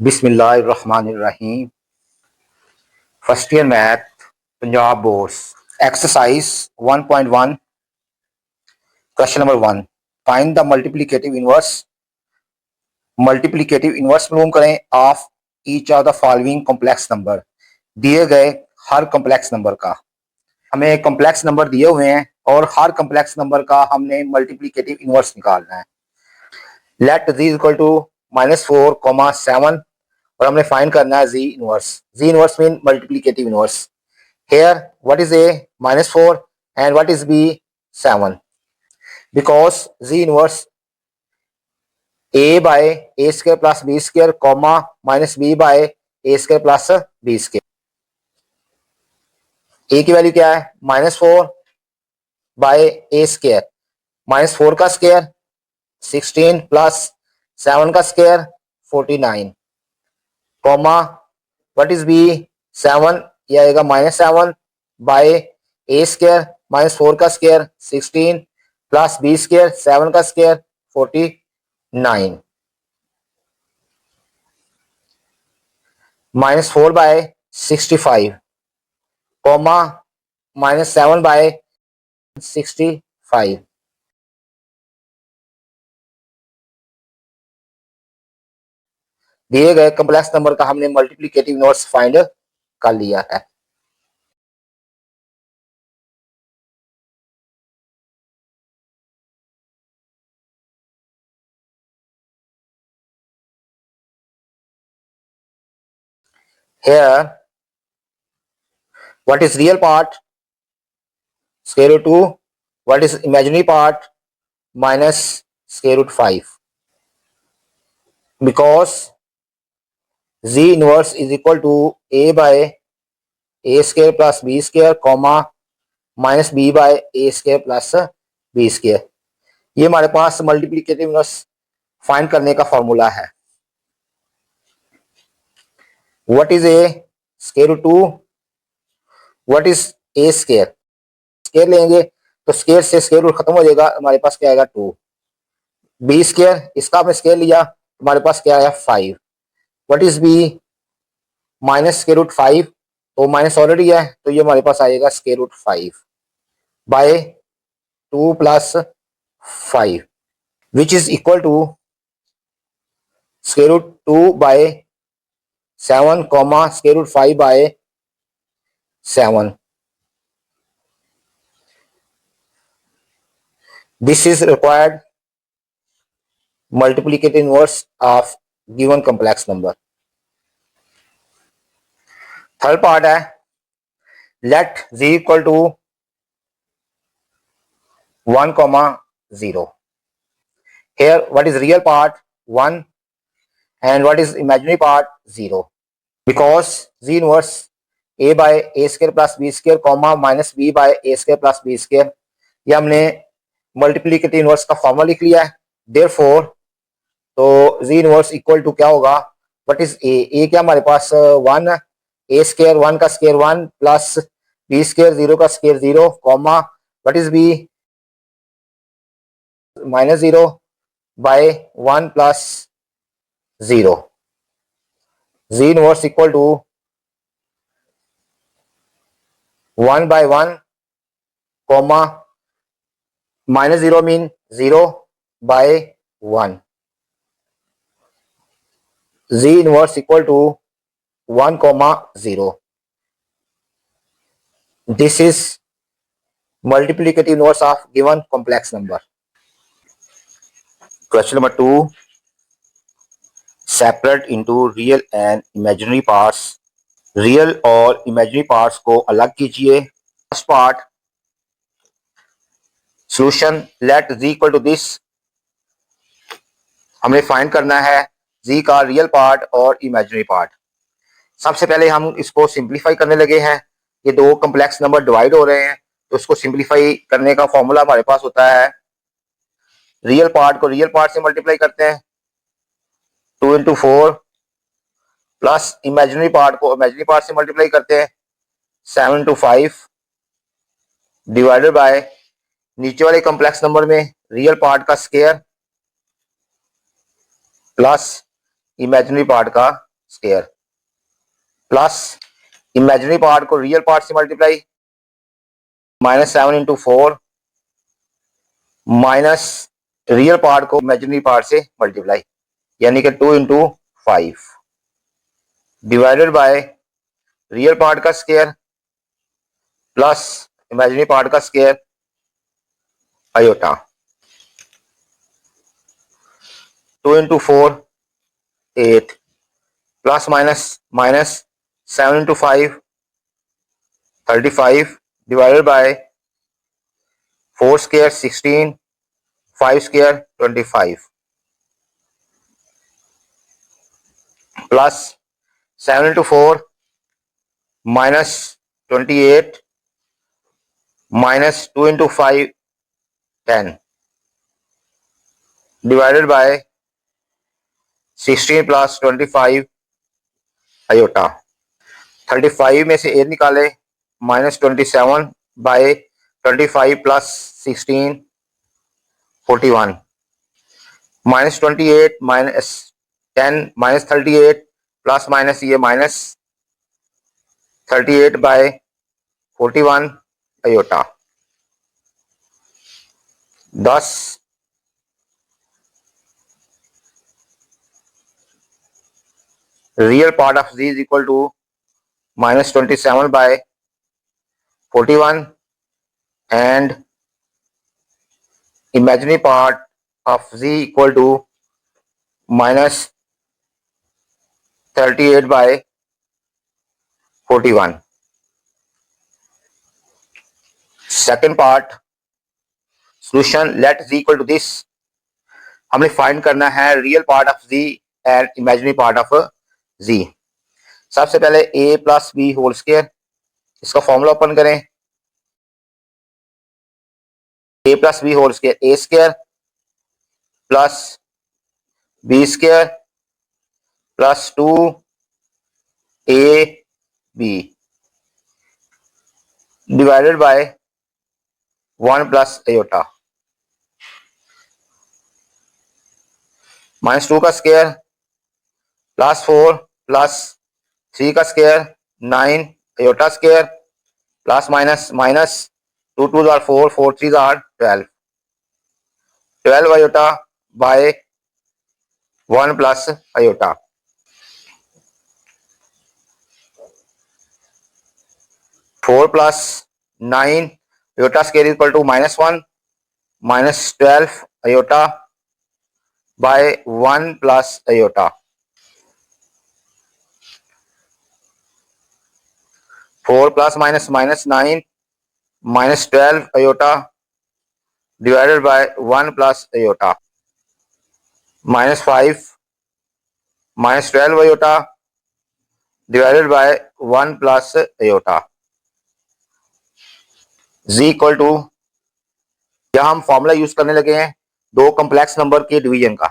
बिस्मिल्लाहिर्रहमानिर्रहीम। First year math, Punjab boards. Exercise 1.1, question number 1। Find the multiplicative inverse. Multiplicative inverse मालूम करें of each of the following complex number. दिए गए हर complex number का। हमें complex number दिए हुए हैं और हर कॉम्प्लेक्स नंबर का हमने मल्टीप्लिकेटिव इनवर्स निकालना है। लेट z इक्वल टू -4, 7 और हमने फाइंड करना है z inverse. z inverse mean multiplicative inverse. Here, what is A? -4 and what is B? 7. Because Z inverse A by A square plus B square, comma minus B by A square plus B square. A की value क्या है? -4 bye A square, -4 का square 16 plus 7 का square 49, comma what is B? 7, ये आएगा -7 bye A square -4 का square 16 plus B square 7 का square 49, -4 bye 65, comma -7 bye 65। दिए गए कॉम्प्लेक्स नंबर का हमने मल्टीप्लिकेटिव इनवर्स फाइंड कर लिया है। Here, what is real part? Square root 2. What is imaginary part? Minus square root 5. Because Z inverse is equal to A by A square plus B square, comma minus B by A square plus B square. ये हमारे पास multiplicative inverse find करने का formula है। What is a? Square root 2। What is a square? Square लेंगे तो square से square root खत्म हो जाएगा, हमारे पास क्या आएगा 2। बी स्क्वायर, इसका आपने स्क्वायर लिया, हमारे पास क्या आया 5। What is b? Minus square root 5, तो माइनस ऑलरेडी है तो ये हमारे पास आएगा square root 5 by 2 plus 5 which is equal to square root 2 by 7, comma square root 5 by 7। This is required multiplicative inverse of given complex number. Third part है let z equal to 1, 0। Here, what is real part? 1 and what is imaginary part? 0. Because z inverse A by A square plus B square, comma minus B by A square plus B square, ये हमने multiplicative inverse का formula लिख लिया है। Therefore, तो z inverse equal to क्या होगा? What is A? A क्या हमारे पास 1, A स्क्वायर 1 का स्क्वायर 1 प्लस B स्क्वायर 0 का square 0, comma what is B? -0 by 1 plus 0। Z inverse equal to 1 by 1, comma -0 mean 0 by 1. Z inverse equal to 1, 0. This is multiplicative inverse of given complex number. Question number 2. Separate into real and imaginary parts. Real और imaginary parts को अलग कीजिए। First part solution let z equal to this. हमने find करना है z का real part और imaginary part. सबसे पहले हम इसको सिंप्लीफाई करने लगे हैं। ये दो कॉम्प्लेक्स नंबर डिवाइड हो रहे हैं तो इसको सिंप्लीफाई करने का फॉर्मूला हमारे पास होता है, रियल पार्ट को रियल पार्ट से मल्टीप्लाई करते हैं 2 इंटू 4 प्लस इमेजिनरी पार्ट को इमेजिनरी पार्ट से मल्टीप्लाई करते हैं 7 इंटू 5 डिवाइडेड बाय नीचे वाले कॉम्प्लेक्स नंबर में रियल पार्ट का स्क्वायर प्लस इमेजिनरी पार्ट का स्क्वायर प्लस इमेजिनरी पार्ट को रियल पार्ट से multiply, -7 into 4 minus real part को इमेजिनरी पार्ट से मल्टीप्लाई, यानी कि 2 into 5 divided by real part का स्क्वायर प्लस इमेजिनरी पार्ट का square iota. 2 into 4 8 plus minus 7 into 5 35 divided by 4 square 16 5 square 25 plus 7 into 4 minus 28 minus 2 into 5 10 divided by 16 plus 25 iota. 35 में से 8 निकाले, -27 by 25 plus 16 41 -28 minus 10 -38 plus minus ये -38 by 41 iota. 10 real part of z is equal to -27 by 41 and imaginary part of z equal to -38 by 41. Second part solution, let z equal to this. हमने find करना है real part of z and imaginary part of z। सबसे पहले a plus b whole square, इसका formula open करें। a plus b whole square a square plus b square plus 2 a b divided by 1 plus iota, -2 का square plus 4 plus 3 का square 9 iota square plus minus 2 2 are 4 4 3 are 12 iota by 1 plus iota. 4 plus 9 iota square equal to -1 -12 iota by 1 plus iota. 4 plus minus -9 -12 iota divided by 1 plus iota, -5 -12 iota divided by 1 plus iota z equal to, यहां हम formula use करने लगे हैं दो complex number के division का।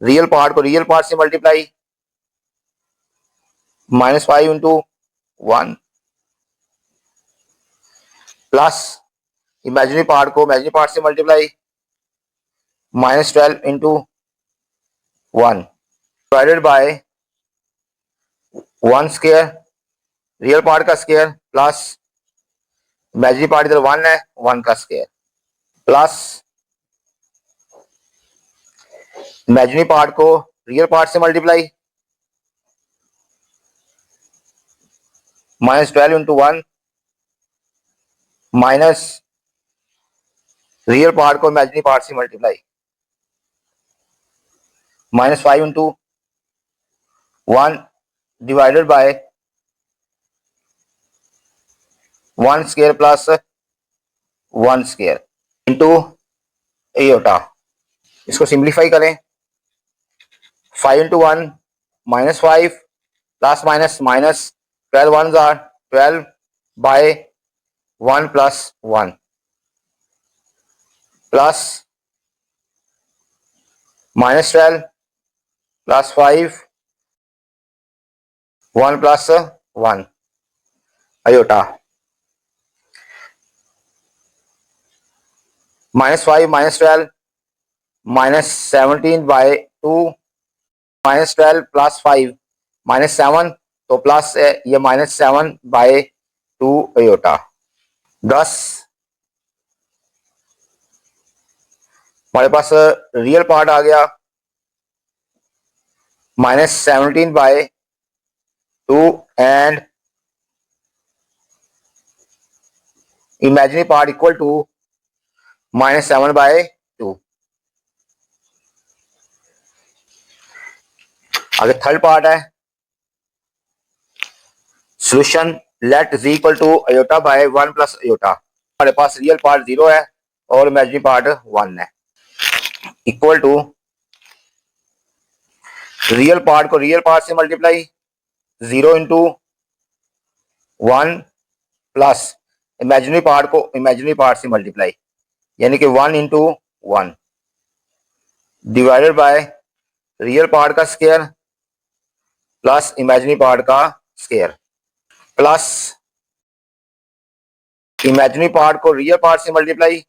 Real part को real part से multiply, -5 into 1 plus imaginary part को इमेजिनरी पार्ट से multiply, -12 into 1 divided by 1 square real part का स्क्वायर प्लस इमेजिनरी पार्ट इधर 1 है 1 का स्क्वायर प्लस इमेजिनरी पार्ट को रियल पार्ट से multiply, -12 into 1 minus real part को इमेजिनरी पार्ट से multiply, -5 into 1 divided by 1 square plus 1 square into iota. इसको simplify करें, 5 into 1 -5 plus minus 12 1 are 12 by 1 plus 1 plus -12 plus 5 1 plus 1 iota, -5 -12 -17 by 2 -12 plus 5 -7 तो plus है ये -7/2 iota. 10 हमारे पास real part आ गया -17/2 and imaginary part equal to -7/2। आगे थर्ड पार्ट है solution let z equal to iota by 1 plus iota. हमारे पास रियल पार्ट 0 है और इमेजिनरी पार्ट 1 है। इक्वल टू रियल पार्ट को रियल पार्ट से multiply 0 into 1 plus imaginary part को इमेजिनरी पार्ट से मल्टीप्लाई यानी कि 1 into 1 divided bye real part का स्क्वायर प्लस इमेजिनरी पार्ट का स्क्वायर प्लस इमेजिनरी पार्ट को रियल पार्ट से multiply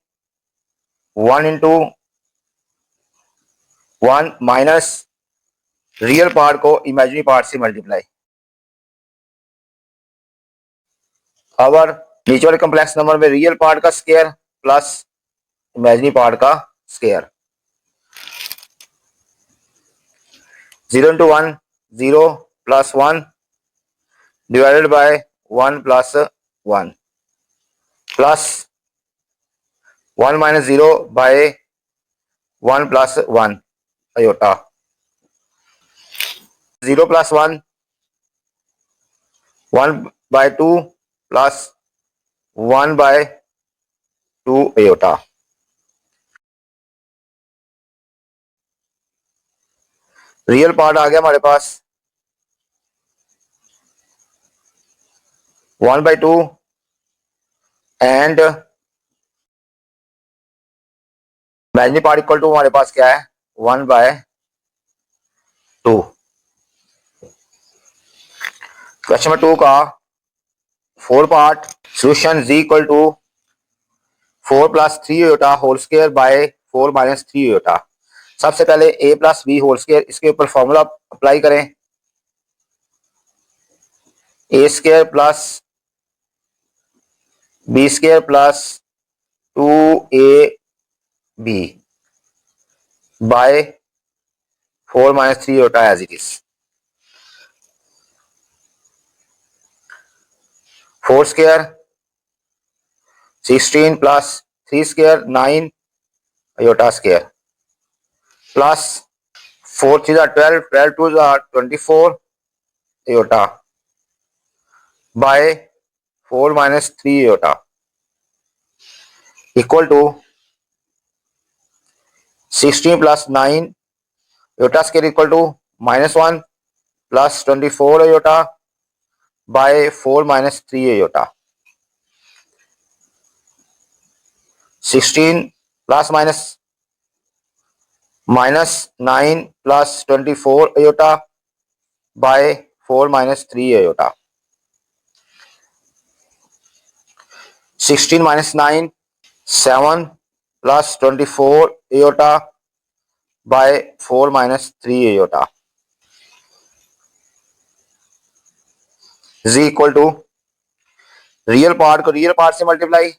1 into 1 minus real part को इमेजिनरी पार्ट से मल्टीप्लाई। और नीचे वाले कॉम्प्लेक्स नंबर में रियल पार्ट का स्क्वायर प्लस इमेजिनरी पार्ट का square 0 into 1 0 plus 1 divided by 1 plus 1 plus 1 minus 0 by 1 plus 1 iota 0 plus 1 1/2 plus 1/2 iota. Real part आ गया हमारे पास 1/2 and imaginary part equal to हमारे पास क्या है 1/2। क्वेश्चन नंबर 2 का 4 part solution z equal to 4 plus 3 iota whole square by 4 minus 3 iota. सबसे पहले a plus b whole square इसके ऊपर फॉर्मूला अप्लाई करें a square plus b square plus 2ab by 4 minus 3 iota as it is 4 square 16 plus 3 square 9 iota square plus 4 3 12 12 2 24 iota by 4 minus 3 iota equal to 16 plus 9 iota square equal to -1 plus 24 iota by 4 minus 3 iota 16 plus minus 9 plus 24 iota by 4 minus 3 iota 16 minus 9 7 plus 24 iota by 4 minus 3 iota z equal to real part को real part से multiply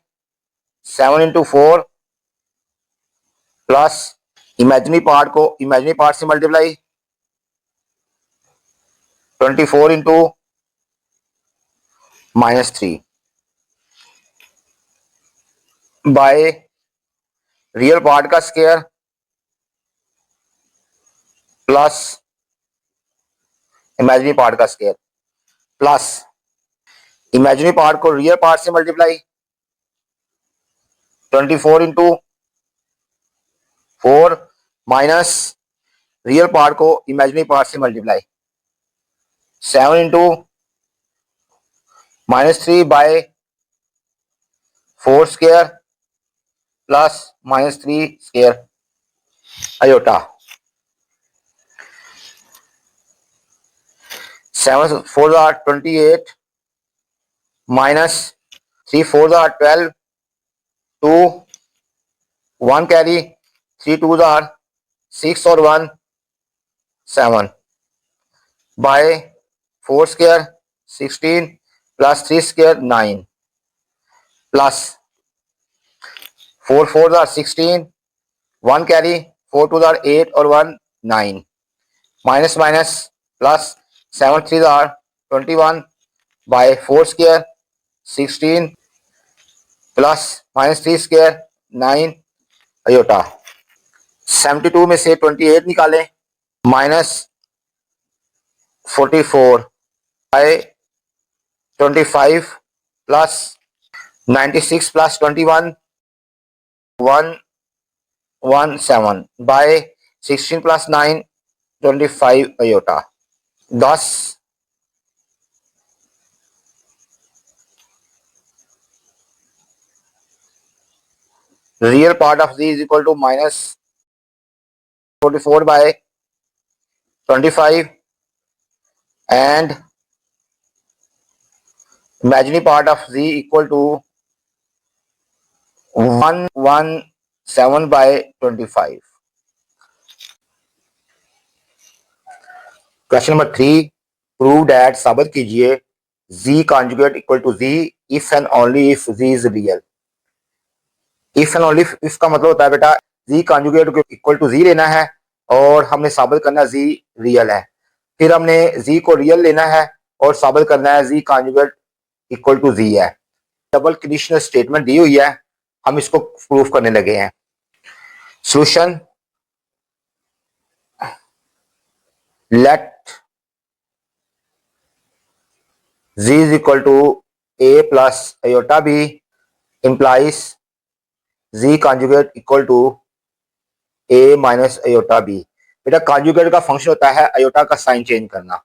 7 into 4 plus imaginary part को imaginary part से multiply 24 into -3 by real part का square plus imaginary part का square plus imaginary part को real part से multiply 24 into 4 minus real part को imaginary part से multiply 7 into -3 by 4 square plus -3 square iota 7 4 28 minus 3 4 12 2 1 carry 3 2 6 और 1 7 by 4 square 16 plus 3 square 9 plus 4 4s are 16, 1 carry, 4 2s are 8 और 1 9, minus minus plus 7 3s are 21 by 4 square 16 plus minus 3 square 9 iota. 72 में से 28 निकालें, minus 44 by 25 plus 96 plus 21 117 by 16 plus 9 25 iota. 10 real part of z is equal to minus 44 by 25 and imaginary part of z equal to 117 by 25. Question number 3, prove that, साबित कीजिए z conjugate equal to z if and only if z is real. If and only if का मतलब होता है बेटा z conjugate equal to z लेना है और हमने साबित करना z रियल है। फिर हमने z को रियल लेना है और साबित करना है z conjugate equal to z है। डबल कंडीशनल स्टेटमेंट दी हुई है, हम इसको प्रूफ करने लगे हैं। Solution, let z is equal to a plus iota b implies z conjugate equal to a minus iota b। बेटा कॉन्जुगेट का फंक्शन होता है आयोटा का साइन चेंज करना।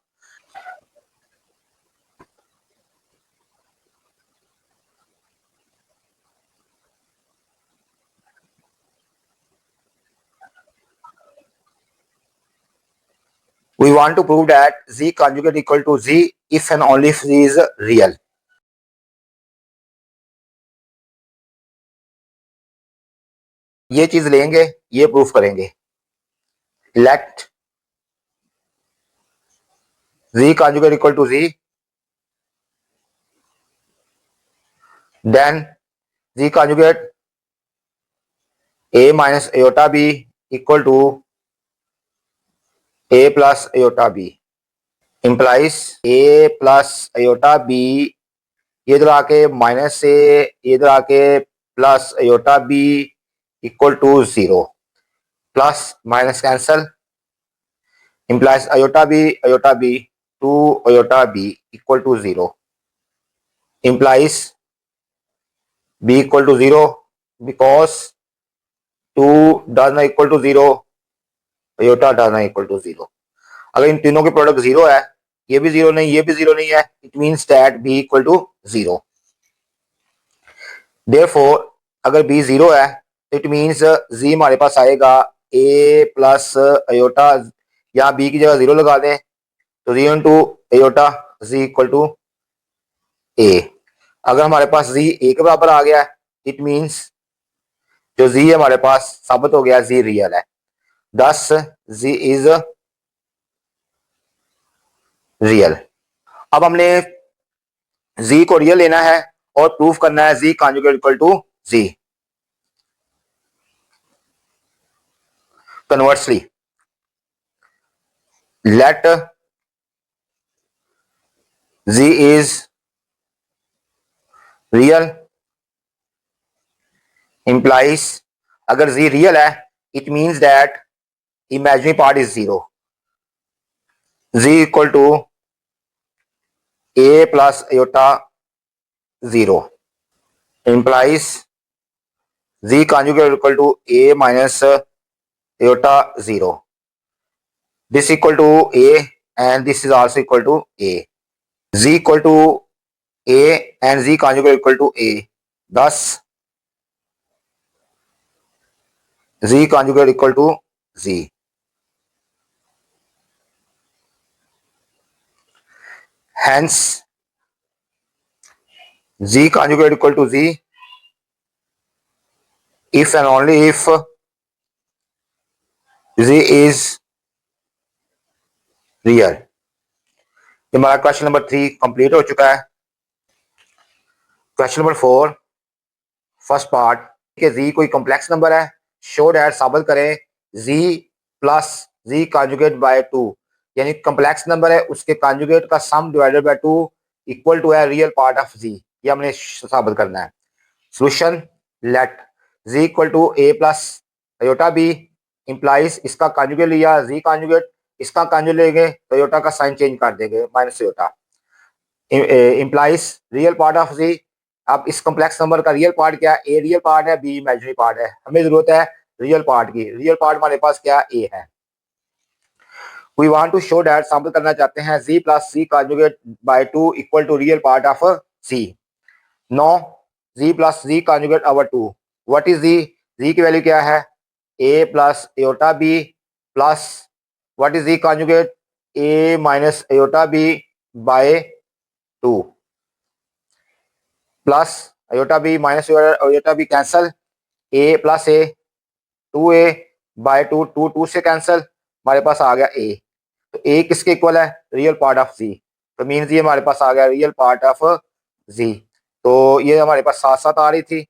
We want to prove that z conjugate equal to z if and only if z is real। ये चीज लेंगे, ये प्रूफ करेंगे। Let z conjugate equal to z, then z conjugate a minus iota b equal to a plus iota b implies a plus iota b, ये इधर आके minus से इधर आके plus iota b equal to 0, plus minus cancel, implies iota b 2 iota b equal to 0, implies b equal to 0 because 2 does not equal to 0, iota does not equal to 0। अगर इन तीनों के product 0 है, ये भी 0 नहीं, ये भी 0 नहीं है, it means that b equal to 0। Therefore अगर b 0 है इट मीन्स z हमारे पास आएगा a प्लस आयोटा, यहाँ b की जगह 0 लगा दें तो 0 into iota z equal to a। अगर हमारे पास z a के बराबर आ गया इट मीन्स जो z हमारे पास साबित हो गया z रियल है, दस z इज रियल। अब हमने z को रियल लेना है और प्रूफ करना है z conjugate equal to z। Conversely let z is real implies अगर z रियल है it means that imaginary part is 0, z equal to a plus iota 0 implies z conjugate equal to a minus iota 0, this equal to a and this is also equal to a, z equal to a and z conjugate equal to a, thus z conjugate equal to z। Hence z conjugate equal to z if and only if z is real। हमारा question number 3 complete हो चुका है। Question number 4 first part के z कोई complex number है, show that साबित करें z plus z conjugate by 2, यानी कॉम्प्लेक्स नंबर है उसके कॉन्जुगेट का sum divided by 2 equal to है रियल पार्ट ऑफ जी। ये हमने साबित करना है। Solution let z equal to a plus iota b implies इसका कॉन्जुगेट लिया जी कॉन्जुगेट, इसका कॉन्जुगेट लेंगे तो अयोटा का साइन चेंज कर देंगे minus iota, implies real part of z. अब इस कॉम्प्लेक्स नंबर का रियल पार्ट क्या है, ए रियल पार्ट है बी इमेजिनरी पार्ट है, हमें जरूरत है रियल पार्ट की। रियल पार्ट हमारे पास क्या ए है। We want to show that साबित करना चाहते हैं z plus c conjugate by 2 equal to real part of c. No z plus z conjugate over 2, what is z, z की वैल्यू क्या है a plus iota b plus what is z conjugate a minus iota b by 2 plus iota b minus iota b cancel, a plus a 2a by 2, 2 से cancel, हमारे पास आ गया ए। तो ए किसके इक्वल है, रियल पार्ट ऑफ जी। तो means ये हमारे पास आ गया रियल पार्ट ऑफ जी। तो ये हमारे पास साथ साथ आ रही थी।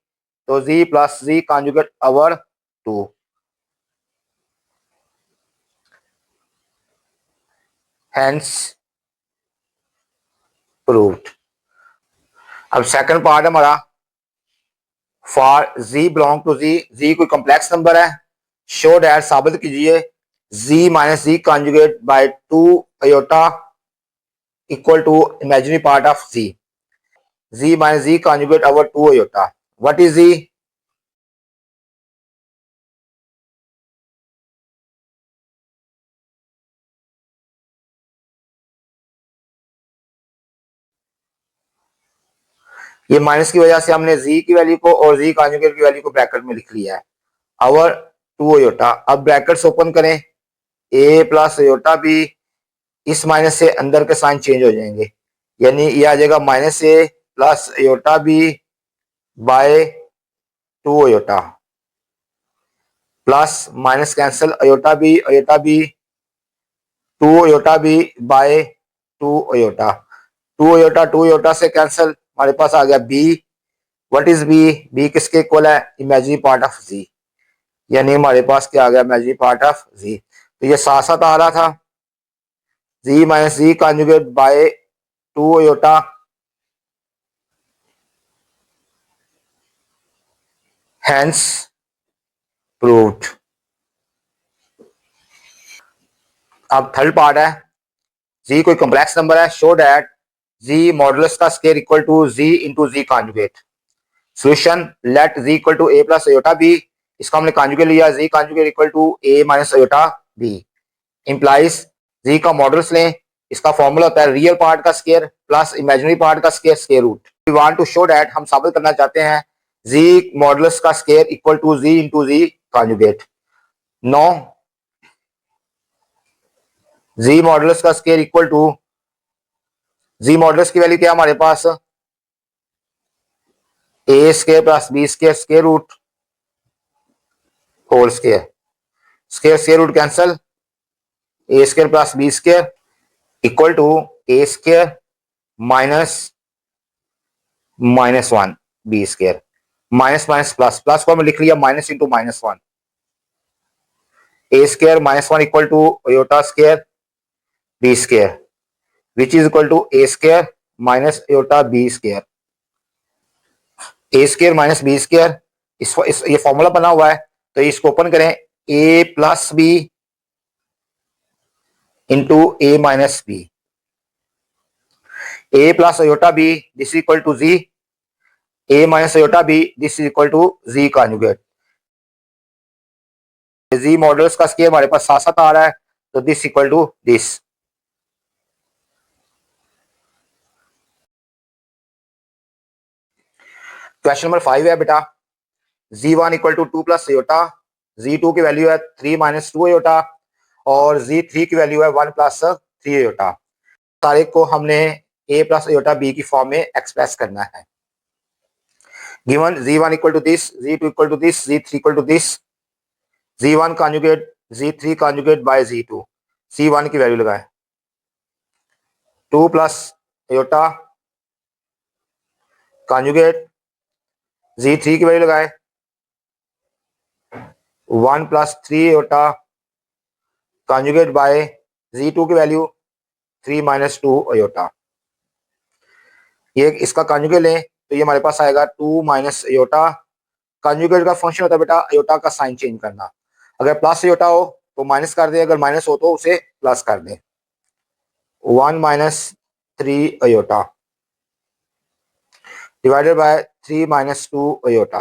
तो z plus z conjugate over 2, hence proved. अब सेकंड पार्ट हमारा for z belong to z, z कोई कॉम्प्लेक्स नंबर है, शो दैट साबित कीजिए z minus z conjugate by 2 iota equal to imaginary part of z, z minus z conjugate over 2 iota. What is z, ये minus की वजह से हमने जी की वैल्यू को और जी कॉन्जुगेट की वैल्यू को ब्रैकेट में लिख लिया है ओवर 2 अयोटा। अब ब्रैकेट्स ओपन करें, ए प्लस अयोटा बी, इस माइनस से अंदर के साइन चेंज हो जाएंगे, यानी ये आ जाएगा minus a plus iota b by 2 iota plus minus cancel iota b 2 iota b by 2 iota, 2 iota से कैंसिल, हमारे पास आ गया b. What is b, b किसके इक्वल है, इमेजिनरी पार्ट ऑफ जी, यानी हमारे पास क्या आ गया इमेजिनरी पार्ट ऑफ जी। तो ये साथ साथ आ रहा था z minus z conjugate by 2 iota hence proved. अब थर्ड पार्ट है, जी कोई कॉम्प्लेक्स नंबर है, शो दैट जी मॉडुलस का square equal to z into z conjugate. Solution let z equal to a plus iota b, इसका हमने conjugate लिया z conjugate equal to a minus iota b, implies z का modulus लें, इसका formula होता है real part का square plus imaginary part का square square root. We want to show that, हम साबित करना चाहते हैं जी मॉडुलस का square equal to z into z conjugate. No z modulus का square equal to, z modulus की वैल्यू क्या हमारे पास a square plus b square square root whole square, square square root cancel, a square plus b square equal to a square minus minus 1 b square, minus minus plus, plus को हमने लिख लिया minus into minus 1, a square minus 1 equal to iota square b square which is equal to a square minus iota b square, a square minus b square, ये formula बना हुआ है तो इसको ओपन करें, a plus b into a minus b, a plus iota b this is equal to z, a minus iota b this is equal to z conjugate. Z models का square हमारे पास साथ साथ आ रहा है तो this equal to this. Question number 5 है बेटा, z1 equal to 2 plus aorta, z2 की वैल्यू है 3 माइनस 2 अयोटा और z3 की वैल्यू है 1 प्लस 3 अयोटा। सारे को हमने a प्लस अयोटा b की फॉर्म में एक्सप्रेस करना है। Given z1 equal to this, z2 equal to this, z3 equal to this, z1 conjugate z3 conjugate by z2, c1 की वैल्यू लगाएं 2 प्लस आयोटा कॉन्जुगेट Z3 की value लगाए 1 plus 3 iota conjugate by Z2 की value 3 minus 2 iota. ये इसका conjugate लें तो ये हमारे पास आएगा 2 माइनस आयोटा। कॉन्जुगेट का फंक्शन होता है बेटा आयोटा का साइन चेंज करना। अगर प्लस आयोटा हो तो माइनस कर दे, अगर माइनस हो तो उसे प्लस कर दे। 1 minus 3 iota divided bye 3 minus 2 आयोटा।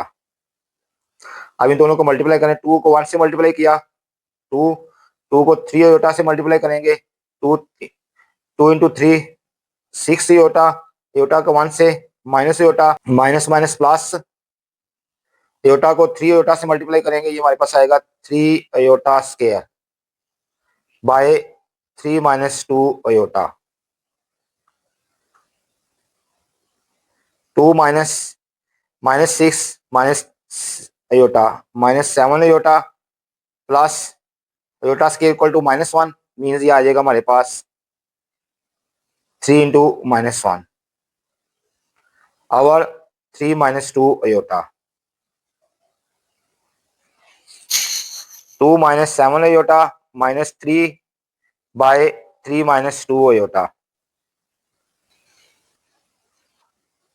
अब इन दोनों को मल्टीप्लाई करें, 2 को 1 से मल्टीप्लाई किया, 2 2 को 3 आयोटा से मल्टीप्लाई करेंगे, 2 2 इंटू 3 6 आयोटा, आयोटा को 1 से minus iota, minus minus plus, iota को 3 आयोटा से मल्टीप्लाई करेंगे, ये हमारे पास आएगा 3 iota square by 3 minus 2 iota. 2 minus minus 6 minus iota minus 7 iota plus iota square equal to -1 means ये आ जाएगा हमारे पास 3 इंटू -1 और 3 minus 2 iota. 2 minus 7 iota minus 3 by 3 minus 2 आयोटा।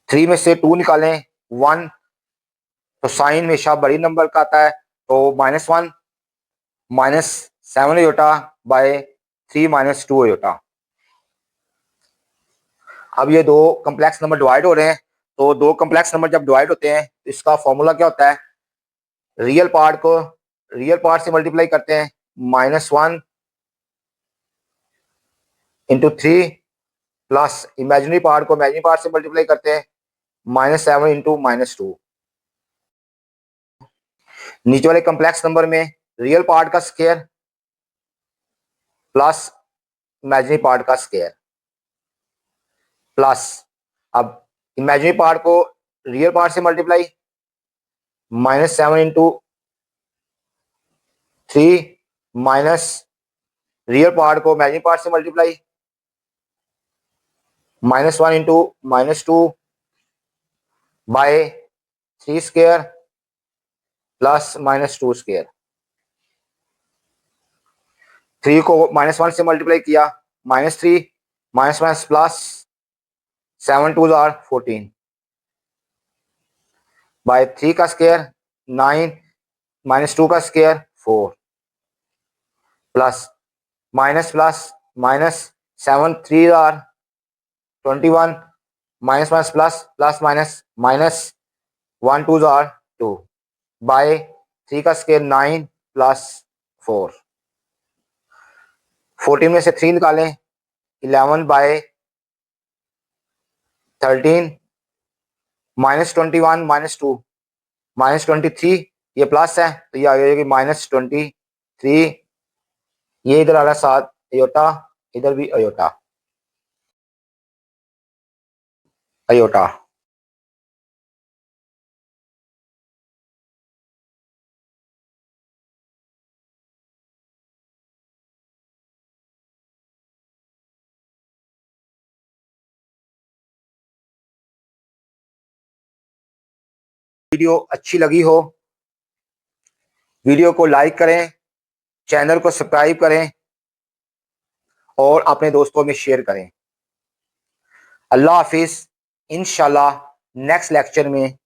3 में से 2 निकालें 1 तो साइन हमेशा बड़ी नंबर का आता है, तो -1 माइनस 7 आयोटा बाय 3 माइनस 2 आयोटा। अब ये दो कम्प्लेक्स नंबर डिवाइड हो रहे हैं, तो दो कम्प्लेक्स नंबर जब डिवाइड होते हैं तो इसका फॉर्मूला क्या होता है, रियल पार्ट को रियल पार्ट से मल्टीप्लाई करते हैं, -1 इंटू 3 प्लस इमेजिनरी पार्ट को इमेजिनरी पार्ट से मल्टीप्लाई करते हैं, -7 इंटू -2। नीचे वाले कम्प्लेक्स नंबर में रियल पार्ट का स्क्वायर प्लस इमेजिनरी पार्ट का स्क्वायर प्लस, अब इमेजिनरी पार्ट को रियल पार्ट से multiply, -7 into 3 minus real part को इमेजिनरी पार्ट से multiply, -1 into -2 by 3 square plus -2 square. 3 को -1 से मल्टीप्लाई किया, -3 minus minus plus 7 2 are 14 by 3 का स्क्वायर 9 -2 का square 4 plus minus plus minus 7 3 are 21 minus minus plus plus minus minus 1 2 are 2 by 3 का square 9 plus 4। 14 में से 3 निकालें, 11 बाय 13 -21 -2 -23, ये प्लस है तो ये आ जाएगी -23। ये इधर आ रहा है 7 आयोटा, इधर भी आयोटा आयोटा। वीडियो अच्छी लगी हो, वीडियो को लाइक करें, चैनल को सब्सक्राइब करें और अपने दोस्तों में शेयर करें। अल्लाह हाफिज। इंशाल्लाह नेक्स्ट लेक्चर में